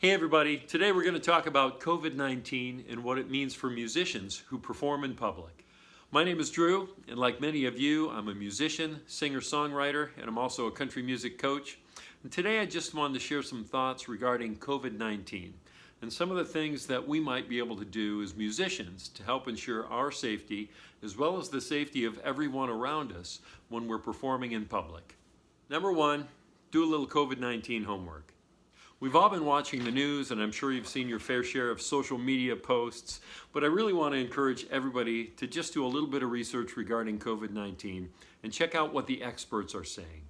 Hey everybody, today we're going to talk about COVID-19 and what it means for musicians who perform in public. My name is Drew, and like many of you, I'm a musician, singer-songwriter, and I'm also a country music coach. And today I just wanted to share some thoughts regarding COVID-19 and some of the things that we might be able to do as musicians to help ensure our safety as well as the safety of everyone around us when we're performing in public. Number one, do a little COVID-19 homework. We've all been watching the news, and I'm sure you've seen your fair share of social media posts, but I really want to encourage everybody to just do a little bit of research regarding COVID-19 and check out what the experts are saying.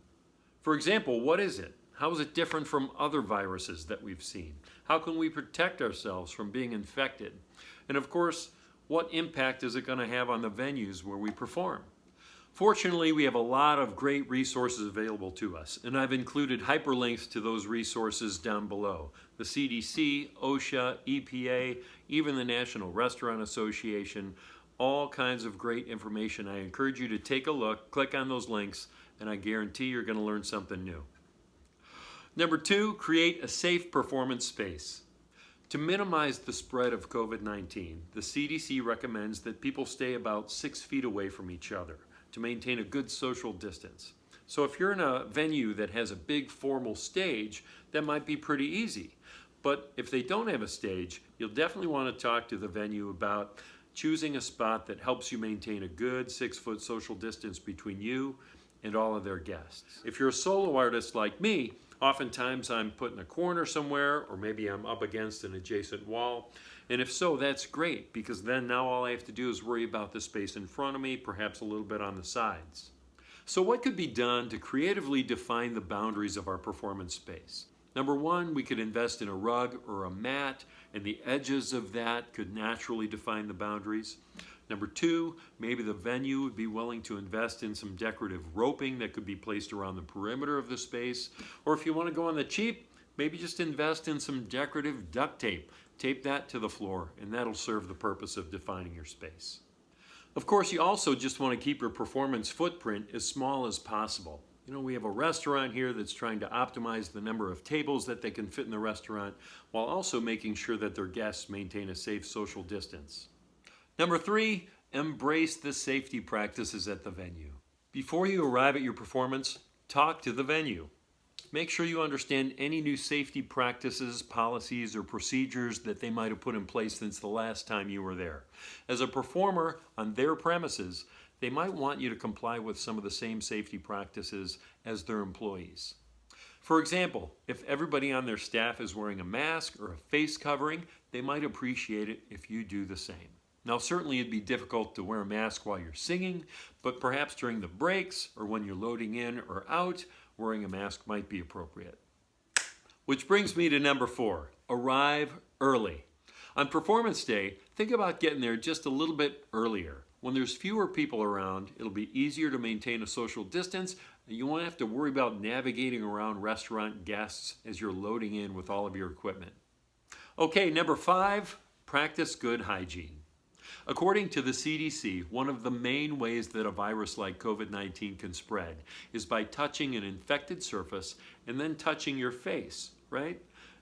For example, what is it? How is it different from other viruses that we've seen? How can we protect ourselves from being infected? And of course, what impact is it going to have on the venues where we perform? Fortunately, we have a lot of great resources available to us, and I've included hyperlinks to those resources down below. The CDC, OSHA, EPA, even the National Restaurant Association, all kinds of great information. I encourage you to take a look, click on those links, and I guarantee you're going to learn something new. Number two, create a safe performance space. To minimize the spread of COVID-19, the CDC recommends that people stay about 6 feet away from each other to maintain a good social distance. So if you're in a venue that has a big formal stage, that might be pretty easy. But if they don't have a stage, you'll definitely want to talk to the venue about choosing a spot that helps you maintain a good 6-foot social distance between you and all of their guests. If you're a solo artist like me, oftentimes I'm put in a corner somewhere, or maybe I'm up against an adjacent wall. And if so, that's great, because then now all I have to do is worry about the space in front of me, perhaps a little bit on the sides. So what could be done to creatively define the boundaries of our performance space? Number one, we could invest in a rug or a mat, and the edges of that could naturally define the boundaries. Number two, maybe the venue would be willing to invest in some decorative roping that could be placed around the perimeter of the space. Or if you want to go on the cheap, maybe just invest in some decorative duct tape. Tape that to the floor, and that'll serve the purpose of defining your space. Of course, you also just want to keep your performance footprint as small as possible. You know, we have a restaurant here that's trying to optimize the number of tables that they can fit in the restaurant while also making sure that their guests maintain a safe social distance. Number three, embrace the safety practices at the venue. Before you arrive at your performance, talk to the venue. Make sure you understand any new safety practices, policies, or procedures that they might have put in place since the last time you were there. As a performer on their premises, they might want you to comply with some of the same safety practices as their employees. For example, if everybody on their staff is wearing a mask or a face covering, they might appreciate it if you do the same. Now, certainly it'd be difficult to wear a mask while you're singing, but perhaps during the breaks or when you're loading in or out, wearing a mask might be appropriate. Which brings me to number four, arrive early. On performance day, think about getting there just a little bit earlier. When there's fewer people around, it'll be easier to maintain a social distance, and you won't have to worry about navigating around restaurant guests as you're loading in with all of your equipment. Okay, number five, practice good hygiene. According to the CDC, one of the main ways that a virus like COVID-19 can spread is by touching an infected surface and then touching your face, right?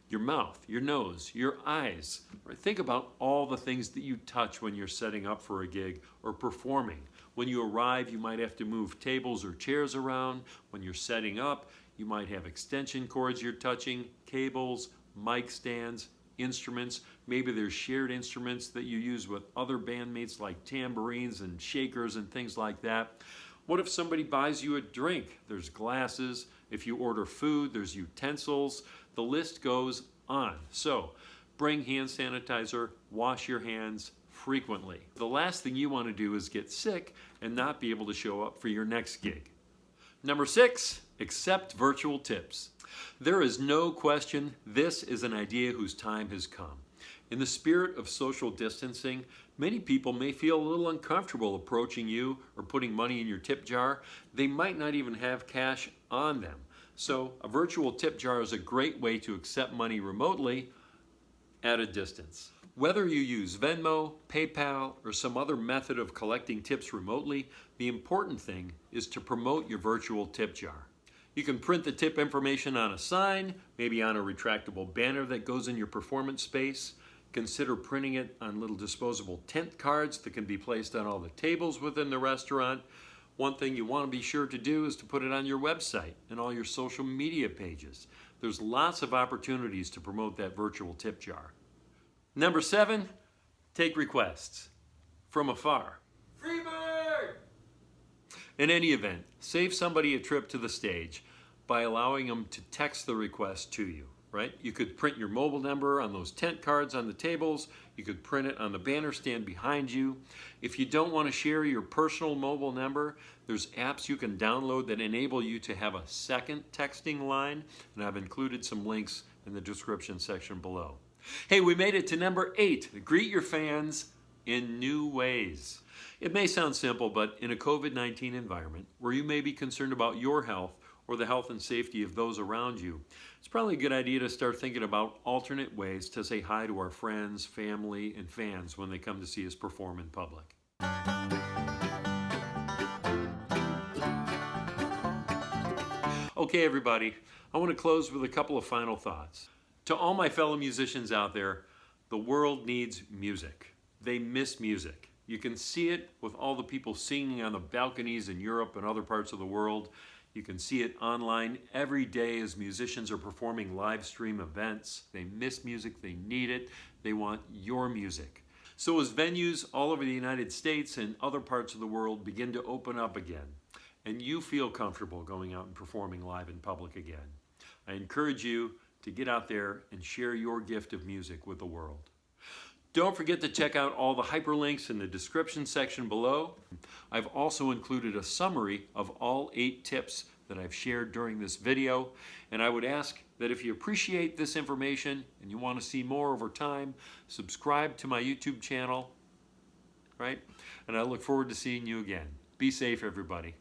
Your mouth, your nose, your eyes. Right? Think about all the things that you touch when you're setting up for a gig or performing. When you arrive, you might have to move tables or chairs around. When you're setting up, you might have extension cords you're touching, cables, mic stands, instruments. Maybe there's shared instruments that you use with other bandmates like tambourines and shakers and things like that. What if somebody buys you a drink? There's glasses. If you order food, there's utensils. The list goes on. So bring hand sanitizer, wash your hands frequently. The last thing you want to do is get sick and not be able to show up for your next gig. Number six, accept virtual tips. There is no question this is an idea whose time has come. In the spirit of social distancing, many people may feel a little uncomfortable approaching you or putting money in your tip jar. They might not even have cash on them. So a virtual tip jar is a great way to accept money remotely at a distance. Whether you use Venmo, PayPal, or some other method of collecting tips remotely, the important thing is to promote your virtual tip jar. You can print the tip information on a sign, maybe on a retractable banner that goes in your performance space. Consider printing it on little disposable tent cards that can be placed on all the tables within the restaurant. One thing you want to be sure to do is to put it on your website and all your social media pages. There's lots of opportunities to promote that virtual tip jar. Number 7, take requests from afar. Freebird! In any event, save somebody a trip to the stage by allowing them to text the request to you, right? You could print your mobile number on those tent cards on the tables. You could print it on the banner stand behind you. If you don't want to share your personal mobile number, there's apps you can download that enable you to have a second texting line, and I've included some links in the description section below. Hey, we made it to number 8. Greet your fans in new ways. It may sound simple, but in a COVID-19 environment where you may be concerned about your health or the health and safety of those around you, it's probably a good idea to start thinking about alternate ways to say hi to our friends, family, and fans when they come to see us perform in public. Okay, everybody, I want to close with a couple of final thoughts. To all my fellow musicians out there, the world needs music. They miss music. You can see it with all the people singing on the balconies in Europe and other parts of the world. You can see it online every day as musicians are performing live stream events. They miss music, they need it, they want your music. So as venues all over the United States and other parts of the world begin to open up again, and you feel comfortable going out and performing live in public again, I encourage you to get out there and share your gift of music with the world. Don't forget to check out all the hyperlinks in the description section below. I've also included a summary of all 8 tips that I've shared during this video, and I would ask that if you appreciate this information and you want to see more over time, subscribe to my YouTube channel, right? And I look forward to seeing you again. Be safe, everybody.